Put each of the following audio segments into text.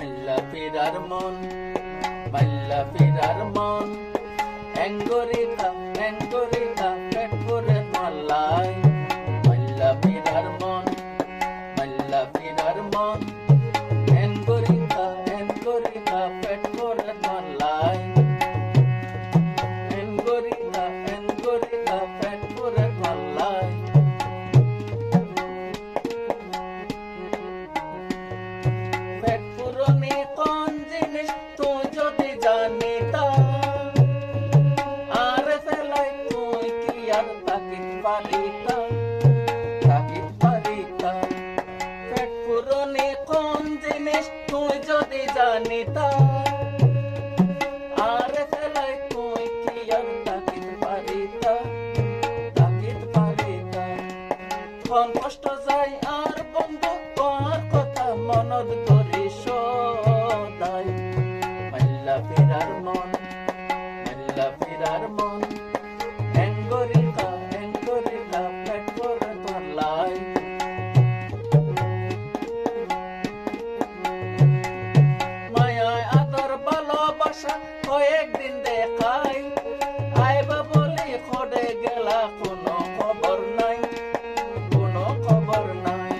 মাল্লা ফিরার মন, মাল্লা ফিরার মন, অ্যাঙ্গরিকা পেট ভরে মাল্লাই। মাল্লা ফিরার মন, মাল্লা ফিরার মন, অ্যাঙ্গরিকা পেট ভরে মাল্লাই। অ্যাঙ্গরিকা পেট ভরে মাল্লাই। পেট পুরনি কোন জিনিস তুই যদি জানিতা, আর ফেলাই তুই কি আর তাকিত পারিতা, তাকিত পারিতা। পেট পুরনি কোন জিনিস তুই যদি জানিতা, আর ফেলাই তুই কি আর তাকিত পারিতা, তাকিত পারিতা। কোন কষ্ট যায় আর বন্ধু তোর কথা মনত করি সদাই। মাল্লা ফিরার মন, মাল্লা ফিরার মন, অ্যাঙ্গরিকা পেট ভরে মাল্লাই। মায়ায় আদর ভালোবাসা কয়েকদিন দেখাই, আইবা বলি খড়ে গেলা কোনো খবর নাই, কোনো খবর নাই।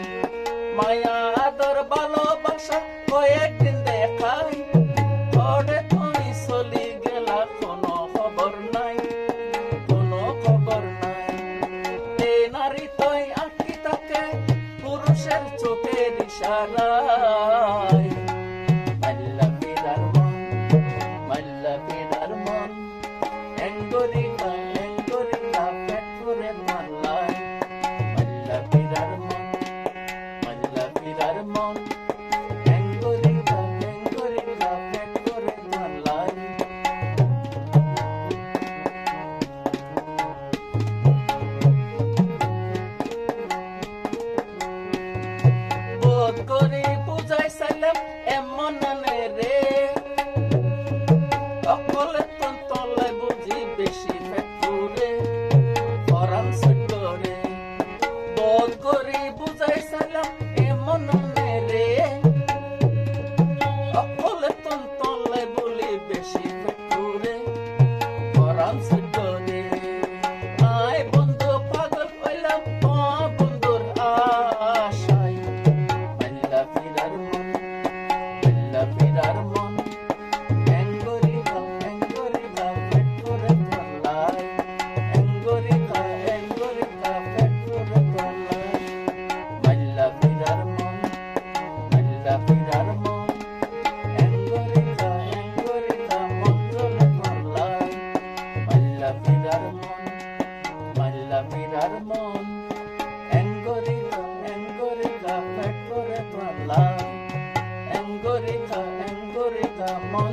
মায়া আদর ভালোবাসা কয়েকদিন দেখাই, খড়ে তুই চলি গেলা কোনো খবর নাই, কোনো খবর নাই। এই নারী তুই আঁকি থাকে পুরুষের চোখের ইশারায়। মাল্লা ফিরার মন, মাল্লা ফিরার মন, অ্যাঙ্গরিকা পেট ভরে মাল্লাই। মাল্লা ফিরার মন, মাল্লা ফিরার মন, অ্যাঙ্গরিকা পেট ভরে মাল্লাই। বোধ করি বুঝাইছিলাম এমন নানে রে, অকলে তলে বুঝি বেশি পেট পুরে পরাণ করে। বোধ করি বুঝাইছিলাম এমন নানে রে, অকলে তলে বলি বেশি পেট পুরে পরাণ করে। আয় বন্ধু পাগল হইলাম বন্ধুর আশায়। মাল্লা ফিরার মন, মাল্লা ফিরার মন, অ্যাঙ্গরিকা পেট ভরে মাল্লাই। অ্যাঙ্গরিকা পেট ভরে মাল্লাই। মাল্লা ফিরার মন, মাল্লা ফিরার মন, অ্যাঙ্গরিকা মন ভরে মাল্লাই। মাল্লা ফিরার মন, মাল্লা ফিরার মন, অ্যাঙ্গরিকা পেট ভরে মাল্লাই। অ্যাঙ্গরিকা মন